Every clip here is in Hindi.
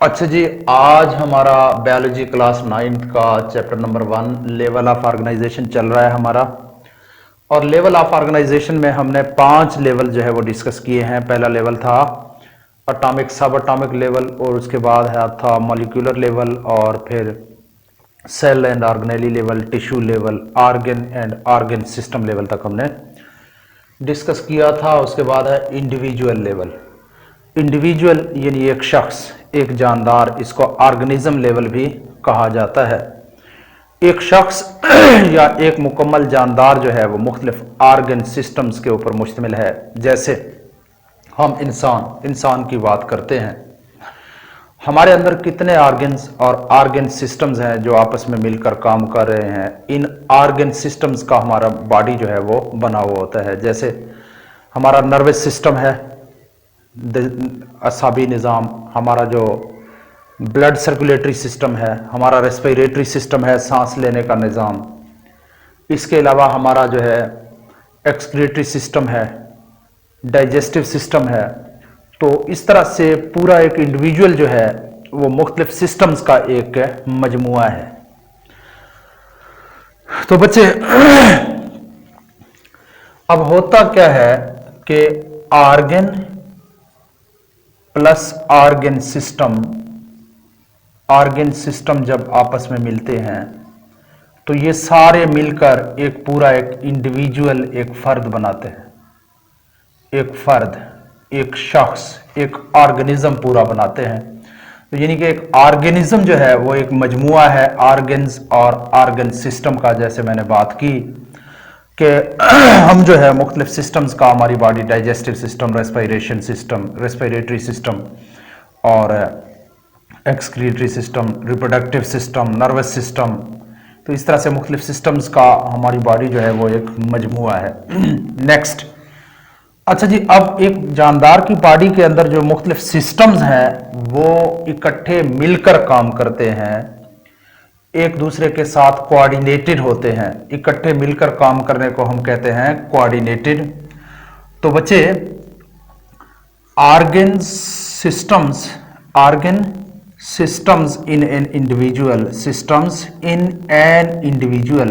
अच्छा जी, आज हमारा बायोलॉजी क्लास 9th का chapter number 1 level of organisation चल रहा है हमारा। और लेवल ऑफ ऑर्गेनाइजेशन में हमने 5 लेवल जो है वो डिस्कस किए हैं। पहला लेवल था एटॉमिक, सब एटॉमिक लेवल, और उसके बाद है था मॉलिक्यूलर लेवल, और फिर cell and organelle level, tissue level, organ and organ system level तक हमने डिस्कस किया था। उसके बाद है इंडिविजुअल लेवल। इंडिविजुअल यानी एक शख्स, एक जानदार, इसको ऑर्गेनिज्म लेवल भी कहा जाता है। एक शख्स या एक मुकम्मल जानदार जो है वो मुख्तलिफ ऑर्गन सिस्टम्स के ऊपर मुश्तमिल है। जैसे हम इंसान की बात करते हैं, हमारे अंदर कितने ऑर्गन्स और ऑर्गन सिस्टम्स हैं जो आपस में मिलकर काम कर रहे हैं। इन ऑर्गन सिस्टम्स का हमारा बॉडी जो है वो बना हुआ होता है। जैसे हमारा नर्वस सिस्टम है, असाबी निज़ाम, हमारा जो ब्लड सर्कुलेटरी सिस्टम है, हमारा रेस्पिरेटरी सिस्टम है, सांस लेने का निज़ाम। इसके अलावा हमारा जो है एक्सक्रीटरी सिस्टम है, डाइजेस्टिव सिस्टम है। तो इस तरह से पूरा एक इंडिविजुअल जो है वो मुख्तलिफ सिस्टम्स का एक मजमुआ है। तो बच्चे अब होता क्या है कि ऑर्गन प्लस ऑर्गन सिस्टम जब आपस में मिलते हैं तो ये सारे मिलकर एक पूरा एक इंडिविजुअल, एक फर्द बनाते हैं। एक फर्द, एक शख्स, एक ऑर्गेनिज्म पूरा बनाते हैं। तो यानी कि एक ऑर्गेनिज्म जो है वो एक मजमुआ है ऑर्गन्स और ऑर्गन सिस्टम का। जैसे मैंने बात की कि हम जो है मुख्तलिफ सिस्टम्स का, हमारी body digestive system, respiration system, respiratory system, और excretory system, reproductive system, nervous system. तो इस तरह से मुख्तलिफ सिस्टम्स का हमारी बॉडी जो है वो एक मजमुआ है। नेक्स्ट, अच्छा जी, अब एक जानदार की बॉडी के अंदर जो मुख्तलिफ सिस्टम्स हैं वो इकट्ठे मिलकर काम करते हैं, एक दूसरे के साथ कोऑर्डिनेटेड होते हैं। इकट्ठे मिलकर काम करने को हम कहते हैं कोऑर्डिनेटेड। तो बच्चे organ systems in an individual,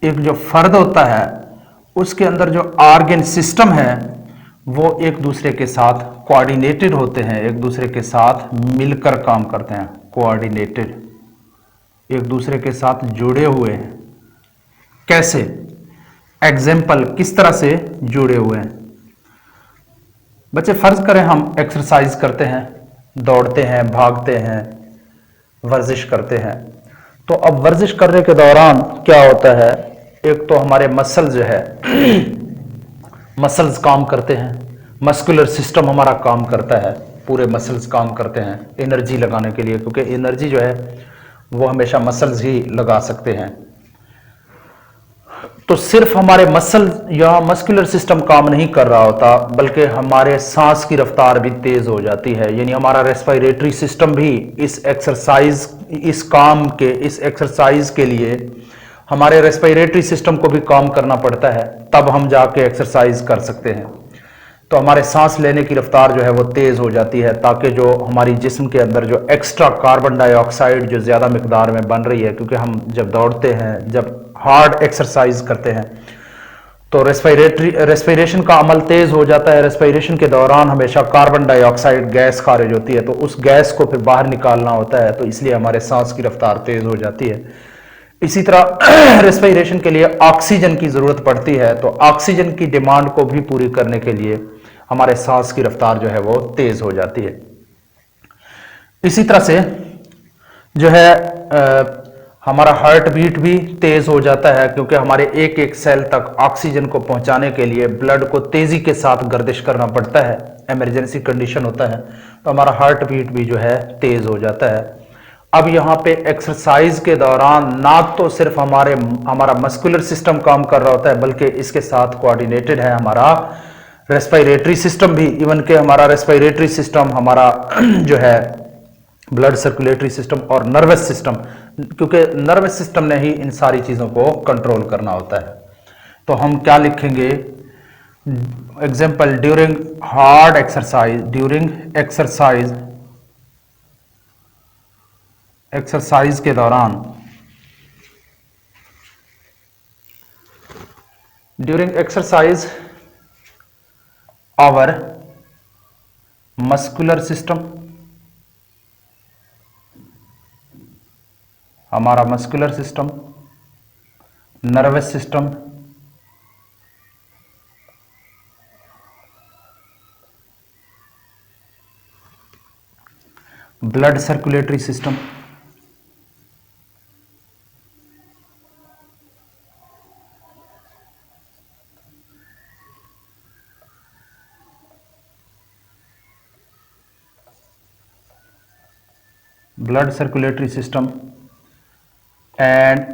एक जो फर्द होता है उसके अंदर जो ऑर्गन सिस्टम है वो एक दूसरे के साथ कोऑर्डिनेटेड होते हैं, एक दूसरे के साथ मिलकर काम करते हैं। कोऑर्डिनेटेड, एक दूसरे के साथ जुड़े हुए हैं। कैसे? एग्जाम्पल, किस तरह से जुड़े हुए हैं? बच्चे फर्ज करें हम एक्सरसाइज करते हैं, दौड़ते हैं, भागते हैं, वर्जिश करते हैं। तो अब वर्जिश करने के दौरान क्या होता है, एक तो हमारे मसल जो है मसल्स काम करते हैं, मस्कुलर सिस्टम हमारा काम करता है, पूरे मसल्स काम करते हैं एनर्जी लगाने के लिए, क्योंकि एनर्जी जो है वो हमेशा मसल्स ही लगा सकते हैं। तो सिर्फ हमारे मसल या मस्कुलर सिस्टम काम नहीं कर रहा होता, बल्कि हमारे सांस की रफ्तार भी तेज हो जाती है। यानी हमारा रेस्पिरेटरी सिस्टम भी इस एक्सरसाइज के लिए हमारे रेस्पिरेटरी सिस्टम को भी काम करना पड़ता है, तब हम जाके एक्सरसाइज कर सकते हैं। तो हमारे सांस लेने की रफ्तार जो है वो तेज हो जाती है, ताकि जो हमारी जिस्म के अंदर जो एक्स्ट्रा कार्बन डाइऑक्साइड जो ज़्यादा मिकदार में बन रही है, क्योंकि हम जब दौड़ते हैं, जब हार्ड एक्सरसाइज करते हैं, तो रेस्पिरेशन का अमल तेज हो जाता है। रेस्पिरेशन के दौरान हमेशा कार्बन डाइऑक्साइड गैस खारिज होती है, तो उस गैस को फिर बाहर निकालना होता है, तो इसलिए हमारे सांस की रफ्तार तेज हो जाती है। इसी तरह रेस्पिरेशन के लिए ऑक्सीजन की जरूरत पड़ती है, तो ऑक्सीजन की डिमांड को भी पूरी करने के लिए हमारे सांस की रफ्तार जो है वो तेज हो जाती है। इसी तरह से जो है हमारा हार्ट बीट भी तेज हो जाता है, क्योंकि हमारे एक एक सेल तक ऑक्सीजन को पहुंचाने के लिए ब्लड को तेजी के साथ गर्दिश करना पड़ता है, इमरजेंसी कंडीशन होता है, तो हमारा हार्ट बीट भी जो है तेज हो जाता है। अब यहाँ पे एक्सरसाइज के दौरान ना तो सिर्फ हमारा मस्कुलर सिस्टम काम कर रहा होता है, बल्कि इसके साथ कोऑर्डिनेटेड है हमारा रेस्पिरेटरी सिस्टम भी। इवन के हमारा रेस्पिरेटरी सिस्टम, हमारा जो है ब्लड सर्कुलेटरी सिस्टम और नर्वस सिस्टम, क्योंकि नर्वस सिस्टम ने ही इन सारी चीज़ों को कंट्रोल करना होता है। तो हम क्या लिखेंगे? एग्जाम्पल, ड्यूरिंग एक्सरसाइज एक्सरसाइज के दौरान, during exercise our muscular system, हमारा muscular system, nervous system, blood circulatory system, blood circulatory system and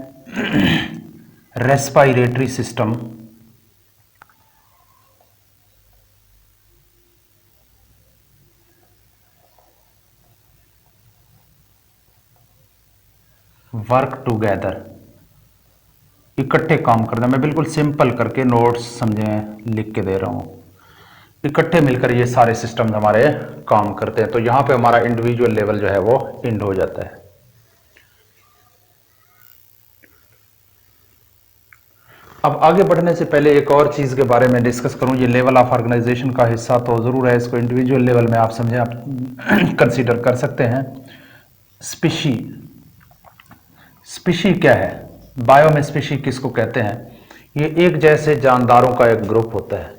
respiratory system, work together, इकट्ठे काम करते हैं। मैं बिल्कुल सिंपल करके नोट्स समझें लिख के दे रहा हूं। इकट्ठे मिलकर ये सारे सिस्टम हमारे काम करते हैं। तो यहां पे हमारा इंडिविजुअल लेवल जो है वो एंड हो जाता है। अब आगे बढ़ने से पहले एक और चीज के बारे में डिस्कस करूं। ये लेवल ऑफ ऑर्गेनाइजेशन का हिस्सा तो जरूर है, इसको इंडिविजुअल लेवल में आप समझें, आप कंसीडर कर सकते हैं। स्पीशी, स्पीशी क्या है? बायो में स्पीशी किसको कहते हैं? ये एक जैसे जानदारों का एक ग्रुप होता है।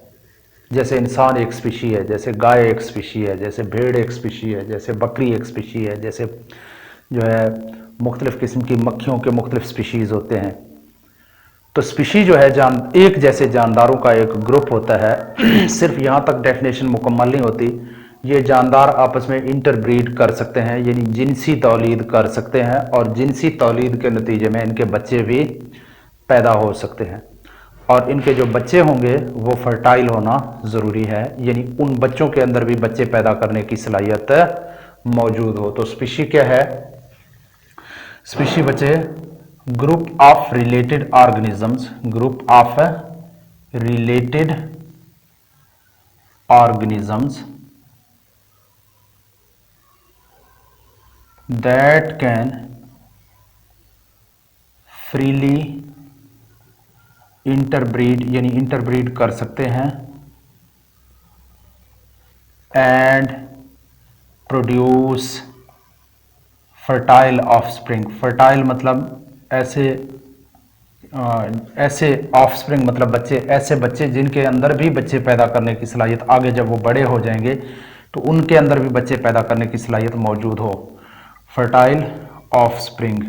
जैसे इंसान एक स्पीशी है, जैसे गाय एक स्पीशी है, जैसे भेड़ एक स्पीशी है, जैसे बकरी एक स्पीशी है, जैसे जो है मुख्तलिफ किस्म की मक्खियों के मुख्तलिफ स्पीशीज होते हैं। तो स्पीशी जो है एक जैसे जानदारों का एक ग्रुप होता है। सिर्फ यहाँ तक डेफिनेशन मुकम्मल नहीं होती। ये जानदार आपस में इंटरब्रीड कर सकते हैं, यानी जिनसी तौलीद कर सकते हैं, और जिनसी तौलीद के नतीजे में इनके बच्चे भी पैदा हो सकते हैं। और इनके जो बच्चे होंगे वो फर्टाइल होना ज़रूरी है, यानी उन बच्चों के अंदर भी बच्चे पैदा करने की सलाहियत मौजूद हो। तो स्पीशी क्या है? स्पीशी बच्चे group of related organisms, group of related organisms that can freely interbreed, यानी इंटरब्रीड कर सकते हैं, and produce fertile offspring. Fertile मतलब ऐसे ऑफस्प्रिंग मतलब बच्चे, ऐसे बच्चे जिनके अंदर भी बच्चे पैदा करने की सलाहियत, आगे जब वो बड़े हो जाएंगे तो उनके अंदर भी बच्चे पैदा करने की सलाहियत मौजूद हो। फर्टाइल ऑफस्प्रिंग,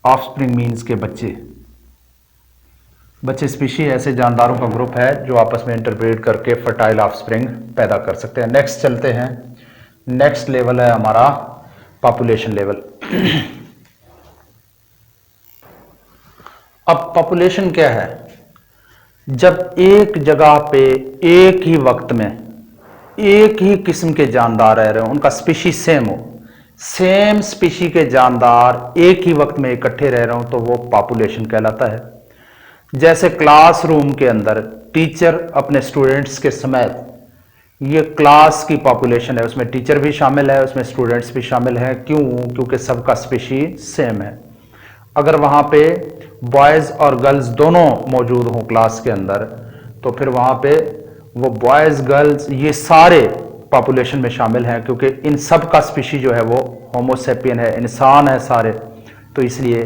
ऑफस्प्रिंग मीन्स के बच्चे। बच्चे स्पीशी ऐसे जानदारों का ग्रुप है जो आपस में इंटरब्रीड करके फर्टाइल ऑफस्प्रिंग पैदा कर सकते हैं। नेक्स्ट चलते हैं। नेक्स्ट लेवल है हमारा पॉपुलेशन लेवल। अब पॉपुलेशन क्या है? जब एक जगह पे एक ही वक्त में एक ही किस्म के जानदार रह रहे हो, उनका स्पीशी सेम हो, सेम स्पीशी के जानदार एक ही वक्त में इकट्ठे रह रहे हो, तो वो पॉपुलेशन कहलाता है। जैसे क्लासरूम के अंदर टीचर अपने स्टूडेंट्स के समेत, ये क्लास की पॉपुलेशन है, उसमें टीचर भी शामिल है, उसमें स्टूडेंट्स भी शामिल हैं। क्यों? क्योंकि सबका स्पीशी सेम है। अगर वहाँ पे बॉयज़ और गर्ल्स दोनों मौजूद हों क्लास के अंदर, तो फिर वहाँ पे वो बॉयज़ गर्ल्स ये सारे पॉपुलेशन में शामिल हैं, क्योंकि इन सब का स्पीशी जो है वो होमोसेपियन है, इंसान है सारे। तो इसलिए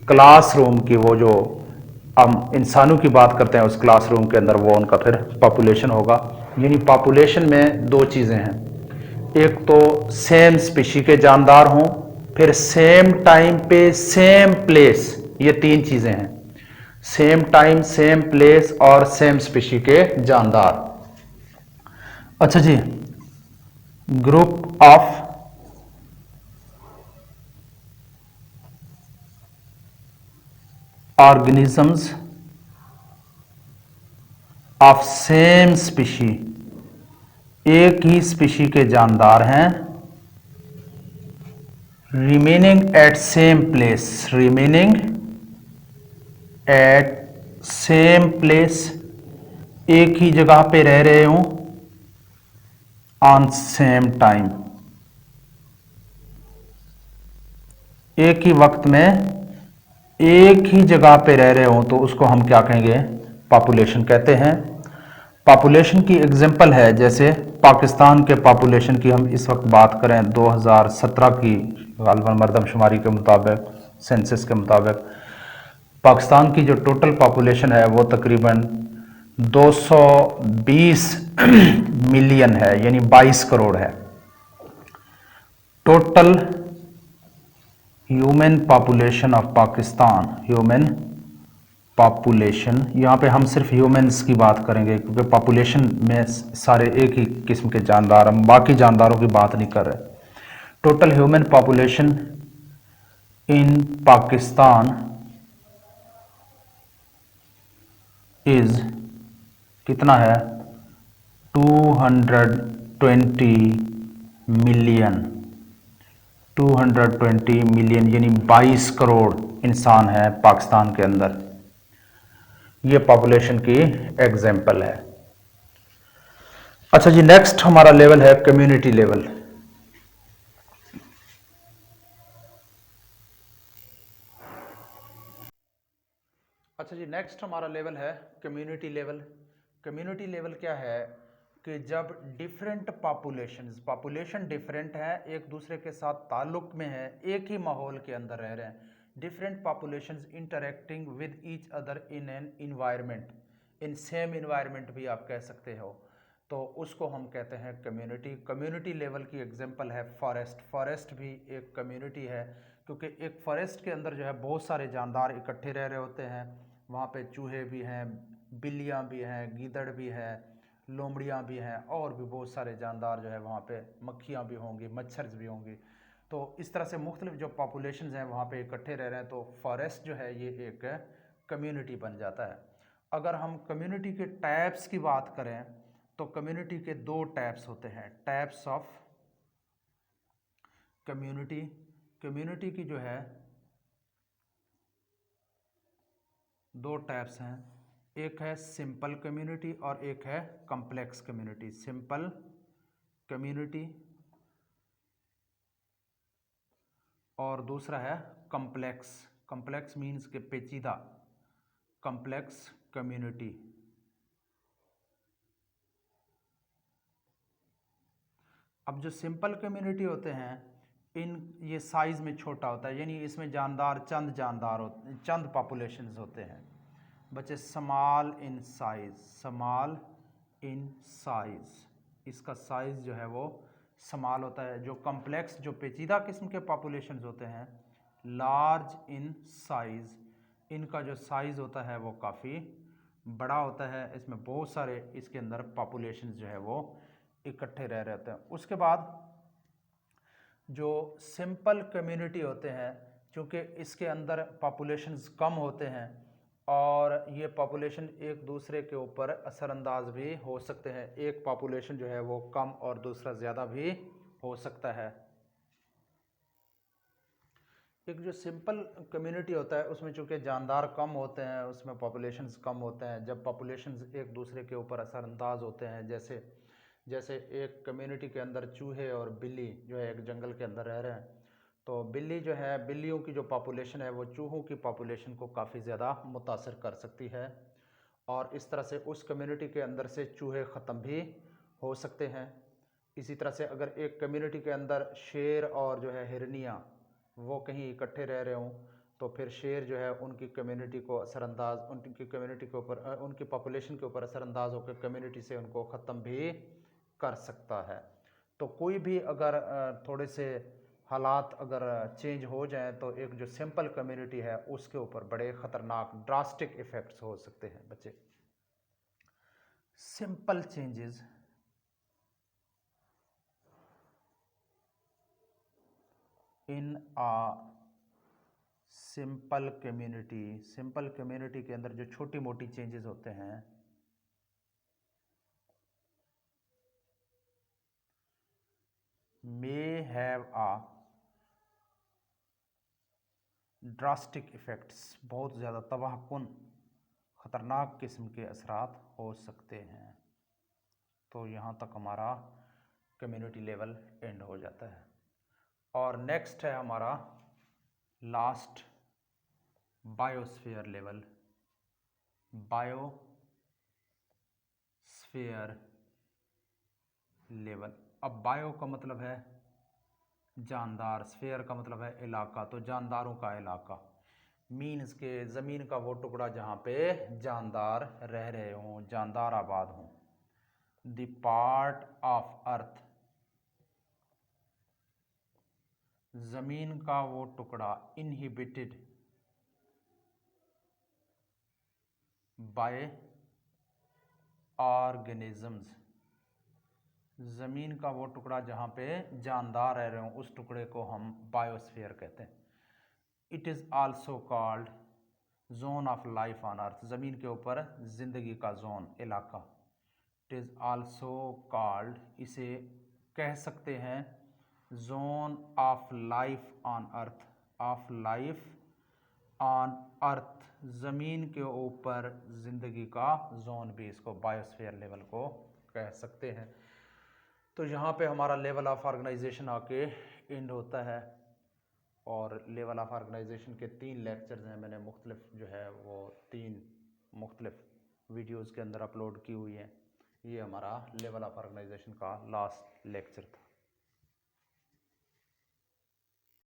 क्लासरूम की वो जो हम इंसानों की बात करते हैं उस क्लासरूम के अंदर, वो उनका फिर पॉपुलेशन होगा। यानी पॉपुलेशन में दो चीज़ें हैं, एक तो सेम स्पीशी के जानदार हों, फिर सेम टाइम पे सेम प्लेस, ये तीन चीज़ें हैं। सेम टाइम, सेम प्लेस और सेम स्पीशी के जानदार। अच्छा जी, group of organisms of same species, एक ही स्पीशी के जानदार हैं, remaining at same place, remaining at same place, एक ही जगह पे रह रहे हूं, ऑन सेम टाइम। एक ही वक्त में एक ही जगह पे रह रहे हो तो उसको हम क्या कहेंगे, पॉपुलेशन कहते हैं। पॉपुलेशन की एग्जांपल है, जैसे पाकिस्तान के पॉपुलेशन की हम इस वक्त बात करें 2017 की गालिबन मरदमशुमारी के मुताबिक, सेंसस के मुताबिक पाकिस्तान की जो टोटल पॉपुलेशन है वो तकरीबन 220 मिलियन है, यानी 22 करोड़ है। Total human population of Pakistan, human population, यहाँ पे हम सिर्फ ह्यूमंस की बात करेंगे क्योंकि पॉपुलेशन में सारे एक ही किस्म के जानदार, हम बाकी जानदारों की बात नहीं कर रहे। Total human population in Pakistan is कितना है, 220 मिलियन, 220 मिलियन यानी 22 करोड़ इंसान है पाकिस्तान के अंदर। ये पॉपुलेशन की एग्जाम्पल है। अच्छा जी, नेक्स्ट हमारा लेवल है कम्युनिटी लेवल। अच्छा जी, नेक्स्ट हमारा लेवल है कम्युनिटी लेवल। कम्युनिटी लेवल क्या है कि जब डिफरेंट पॉपुलेशन डिफरेंट है, एक दूसरे के साथ ताल्लुक में है, एक ही माहौल के अंदर रह रहे हैं, different populations interacting with each other in an environment, in same environment भी आप कह सकते हो, तो उसको हम कहते हैं कम्युनिटी। कम्युनिटी लेवल की एग्जांपल है फॉरेस्ट। फॉरेस्ट भी एक कम्युनिटी है क्योंकि एक फॉरेस्ट के अंदर जो है बहुत सारे जानदार इकट्ठे रह रहे होते हैं। वहाँ पे चूहे भी हैं, बिल्लियाँ भी हैं, गीदड़ भी हैं, लोमड़ियाँ भी हैं, और भी बहुत सारे जानदार जो है वहाँ पे, मक्खियाँ भी होंगी, मच्छर भी होंगी। तो इस तरह से मुख्तलिफ जो पॉपुलेशंस हैं वहाँ पे इकट्ठे रह रहे हैं, तो फॉरेस्ट जो है ये एक कम्युनिटी बन जाता है। अगर हम कम्युनिटी के टाइप्स की बात करें तो कम्युनिटी के दो टाइप्स होते हैं, टाइप्स ऑफ कम्युनिटी। कम्युनिटी की जो है दो टाइप्स हैं, एक है सिंपल कम्युनिटी और एक है कॉम्प्लेक्स कम्युनिटी। सिंपल कम्युनिटी और दूसरा है कॉम्प्लेक्स। कॉम्प्लेक्स मीन्स के पेचीदा, कॉम्प्लेक्स कम्युनिटी। अब जो सिंपल कम्युनिटी होते हैं इन ये साइज़ में छोटा होता है, यानी इसमें जानदार होते, चंद पॉपुलेशंस होते हैं बच्चे। Small in size, small in size, इसका साइज़ जो है वो स्मॉल होता है। जो कॉम्प्लेक्स, जो पेचीदा किस्म के पॉपुलेशंस होते हैं, लार्ज इन साइज़, इनका जो साइज़ होता है वो काफ़ी बड़ा होता है। इसमें बहुत सारे इसके अंदर पॉपुलेशंस जो है वो इकट्ठे रह रहे होते हैं। उसके बाद जो सिंपल कम्युनिटी होते हैं, क्योंकि इसके अंदर पॉपुलेशंस कम होते हैं और ये पॉपुलेशन एक दूसरे के ऊपर असरअंदाज भी हो सकते हैं। एक पॉपुलेशन जो है वो कम और दूसरा ज़्यादा भी हो सकता है। एक जो सिंपल कम्युनिटी होता है उसमें चूँकि जानदार कम होते हैं, उसमें पॉपुलेशंस कम होते हैं। जब पॉपुलेशंस एक दूसरे के ऊपर असरअंदाज होते हैं, जैसे जैसे एक कम्युनिटी के अंदर चूहे और बिल्ली जो है एक जंगल के अंदर रह रहे हैं, तो बिल्ली जो है, बिल्लियों की जो पॉपुलेशन है वो चूहों की पॉपुलेशन को काफ़ी ज़्यादा मुतासर कर सकती है, और इस तरह से उस कम्युनिटी के अंदर से चूहे ख़त्म भी हो सकते हैं। इसी तरह से अगर एक कम्युनिटी के अंदर शेर और जो है हिरनियाँ वो कहीं इकट्ठे रह रहे हों, तो फिर शेर जो है उनकी कम्युनिटी को असरअंदाज, उनकी कम्युनिटी के ऊपर, उनकी पॉपुलेशन के ऊपर असरअंदाज होकर कम्युनिटी से उनको ख़त्म भी कर सकता है। तो कोई भी अगर थोड़े से हालात अगर चेंज हो जाएं तो एक जो सिंपल कम्युनिटी है उसके ऊपर बड़े ख़तरनाक ड्रास्टिक इफ़ेक्ट्स हो सकते हैं बच्चे। Simple changes in a simple community, simple community के अंदर जो छोटी मोटी चेंजेस होते हैं may have a drastic effects, बहुत ज़्यादा तबाहकुन ख़तरनाक किस्म के असरात हो सकते हैं। तो यहाँ तक हमारा कम्युनिटी लेवल एंड हो जाता है। और नेक्स्ट है हमारा last biosphere level, biosphere level. अब बायो का मतलब है जानदार, स्फीयर का मतलब है इलाका, तो जानदारों का इलाका मीन्स के ज़मीन का वो टुकड़ा जहाँ पे जानदार रह रहे हों, जानदार आबाद हों। द पार्ट ऑफ अर्थ, ज़मीन का वो टुकड़ा इनहिबिटेड बाय ऑर्गेनिजम्स, ज़मीन का वो टुकड़ा जहाँ पे जानदार रह रहे हों उस टुकड़े को हम बायोस्फीयर कहते हैं। It is also called zone of life on earth, ज़मीन के ऊपर ज़िंदगी का जोन, इलाका। इट इज़ आल्सो कॉल्ड, इसे कह सकते हैं zone of life on earth, of life on earth, ज़मीन के ऊपर ज़िंदगी का जोन भी इसको बायोस्फीयर लेवल को कह सकते हैं। तो यहाँ पे हमारा लेवल ऑफ ऑर्गेनाइजेशन आके एंड होता है, और लेवल ऑफ ऑर्गेनाइजेशन के 3 लेक्चर्स हैं, मैंने मुख्तलिफ जो है वो 3 मुख्तलिफ वीडियोज़ के अंदर अपलोड की हुई हैं। ये हमारा लेवल ऑफ ऑर्गेनाइजेशन का लास्ट लेक्चर था।